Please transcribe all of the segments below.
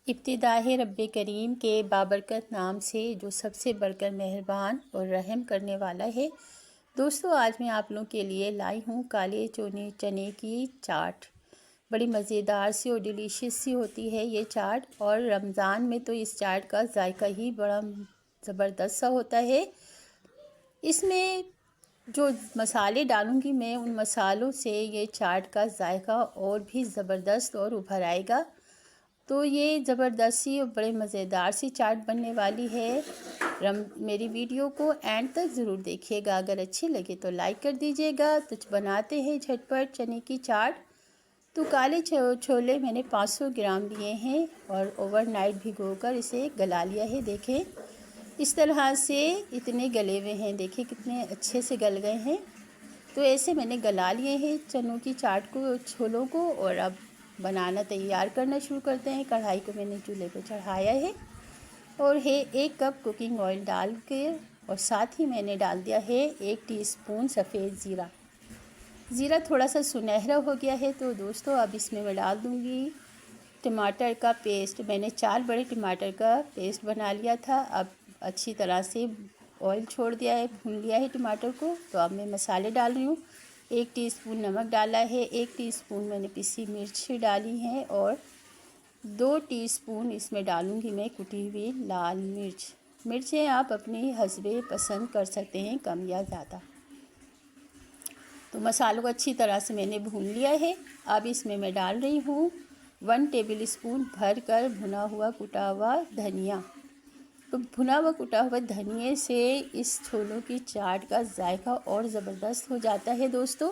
इब्तिदाए रब्बे करीम के बाबरकत नाम से जो सबसे बढ़कर मेहरबान और रहम करने वाला है। दोस्तों, आज मैं आप लोगों के लिए लाई हूँ काले चने की चाट। बड़ी मज़ेदार सी और डिलीशियस सी होती है ये चाट, और रमज़ान में तो इस चाट का जायका ही बड़ा ज़बरदस्त सा होता है। इसमें जो मसाले डालूँगी मैं, उन मसालों से ये चाट का जायका और भी ज़बरदस्त और उभर आएगा। तो ये ज़बरदस्ती और बड़े मज़ेदार सी चाट बनने वाली है। मेरी वीडियो को एंड तक ज़रूर देखिएगा। अगर अच्छी लगे तो लाइक कर दीजिएगा। तो बनाते हैं झटपट चने की चाट। तो काले छोले मैंने 500 ग्राम लिए हैं और ओवरनाइट भिगोकर इसे गला लिया है। देखें, इस तरह से इतने गले हुए हैं। देखिए कितने अच्छे से गल गए हैं। तो ऐसे मैंने गला लिए हैं चनों की चाट को, छोलों को। और अब बनाना तैयार करना शुरू करते हैं। कढ़ाई को मैंने चूल्हे पर चढ़ाया है और 1 कप कुकिंग ऑयल डाल के, और साथ ही मैंने डाल दिया है 1 टीस्पून सफ़ेद ज़ीरा। ज़ीरा थोड़ा सा सुनहरा हो गया है तो दोस्तों अब इसमें मैं डाल दूँगी टमाटर का पेस्ट। मैंने 4 बड़े टमाटर का पेस्ट बना लिया था। अब अच्छी तरह से ऑयल छोड़ दिया है, भून लिया है टमाटर को। तो अब मैं मसाले डाल रही हूँ। 1 टीस्पून नमक डाला है, 1 टीस्पून मैंने पिसी मिर्च डाली है, और 2 टीस्पून इसमें डालूँगी मैं कुटी हुई लाल मिर्च। मिर्चें आप अपनी हस्बे पसंद कर सकते हैं, कम या ज़्यादा। तो मसालों को अच्छी तरह से मैंने भून लिया है। अब इसमें मैं डाल रही हूँ 1 टेबल स्पून भर कर भुना हुआ कुटा हुआ धनिया। तो भुना हुआ कुटा हुआ धनिए से इस छोलों की चाट का जायका और ज़बरदस्त हो जाता है दोस्तों।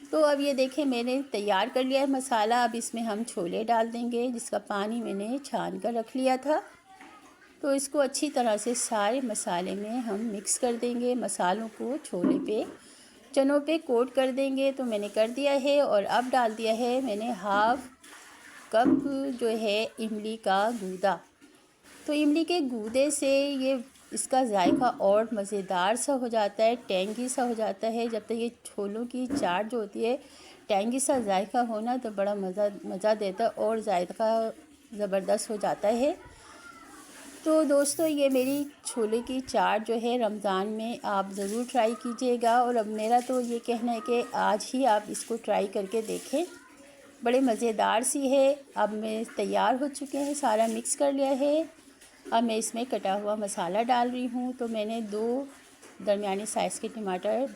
तो अब ये देखें, मैंने तैयार कर लिया है मसाला। अब इसमें हम छोले डाल देंगे, जिसका पानी मैंने छान कर रख लिया था। तो इसको अच्छी तरह से सारे मसाले में हम मिक्स कर देंगे। मसालों को छोले पे, चनों पे कोट कर देंगे। तो मैंने कर दिया है। और अब डाल दिया है मैंने 1/2 कप जो है इमली का गूदा। तो इमली के गूदे से ये इसका जायका और मज़ेदार सा हो जाता है, टेंगी सा हो जाता है। जब तक ये छोलों की चाट जो होती है टेंगी सा जायका होना, तो बड़ा मज़ा देता है और जायका ज़बरदस्त हो जाता है। तो दोस्तों, ये मेरी छोले की चाट जो है रमज़ान में आप ज़रूर ट्राई कीजिएगा। और अब मेरा तो ये कहना है कि आज ही आप इसको ट्राई करके देखें, बड़े मज़ेदार सी है। अब मैं तैयार हो चुके हैं, सारा मिक्स कर लिया है। अब मैं इसमें कटा हुआ मसाला डाल रही हूँ। तो मैंने 2 दरमियाने साइज़ के टमाटर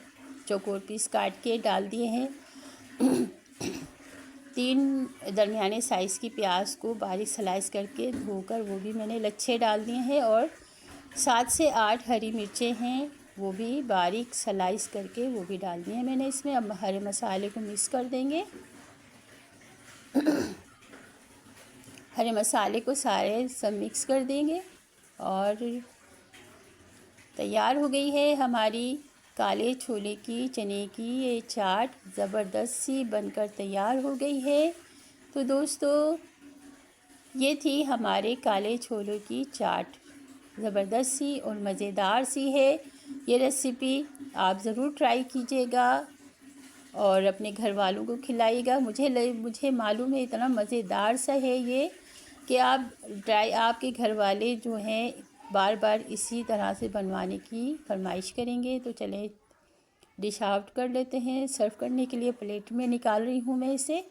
चौकोर पीस काट के डाल दिए हैं। 3 दरमियाने साइज़ की प्याज को बारीक स्लाइस करके धोकर वो भी मैंने लच्छे डाल दिए हैं। और 7 से 8 हरी मिर्चें हैं, वो भी बारीक स्लाइस करके वो भी डाल दिए हैं मैंने इसमें। अब हरे मसाले को मिक्स कर देंगे। हरे मसाले को सारे सब मिक्स कर देंगे और तैयार हो गई है हमारी काले छोले की चने की ये चाट। ज़बरदस्त सी बनकर तैयार हो गई है। तो दोस्तों, ये थी हमारे काले छोलों की चाट। ज़बरदस्त सी और मज़ेदार सी है। ये रेसिपी आप ज़रूर ट्राई कीजिएगा और अपने घर वालों को खिलाइएगा। मुझे मालूम है इतना मज़ेदार सा है ये कि आपके घर वाले जो हैं बार बार इसी तरह से बनवाने की फरमाइश करेंगे। तो चलें डिश आउट कर लेते हैं। सर्व करने के लिए प्लेट में निकाल रही हूँ मैं इसे।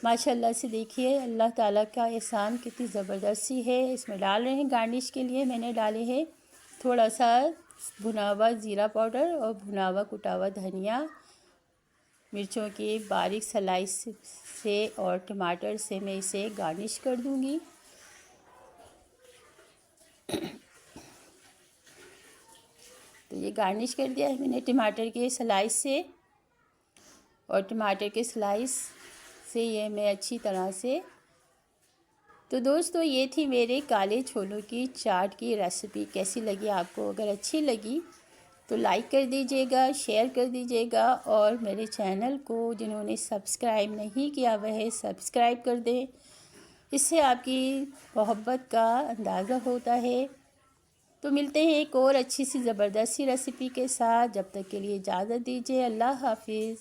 माशाल्लाह से देखिए अल्लाह ताला का एहसान कितनी ज़बरदस्त सी है। इसमें डाल रहे हैं गार्निश के लिए मैंने डाले हैं थोड़ा सा भुना हुआ ज़ीरा पाउडर और भुना हुआ कुटा हुआ धनिया, मिर्चों की बारीक स्लाइस से और टमाटर से मैं इसे गार्निश कर दूंगी। तो ये गार्निश कर दिया है मैंने टमाटर के स्लाइस से, और टमाटर के स्लाइस से ये मैं अच्छी तरह से। तो दोस्तों, ये थी मेरे काले छोलों की चाट की रेसिपी। कैसी लगी आपको? अगर अच्छी लगी तो लाइक कर दीजिएगा, शेयर कर दीजिएगा, और मेरे चैनल को जिन्होंने सब्सक्राइब नहीं किया वह सब्सक्राइब कर दें। इससे आपकी मोहब्बत का अंदाज़ा होता है। तो मिलते हैं एक और अच्छी सी ज़बरदस्त सी रेसिपी के साथ। जब तक के लिए इजाज़त दीजिए। अल्लाह हाफिज़।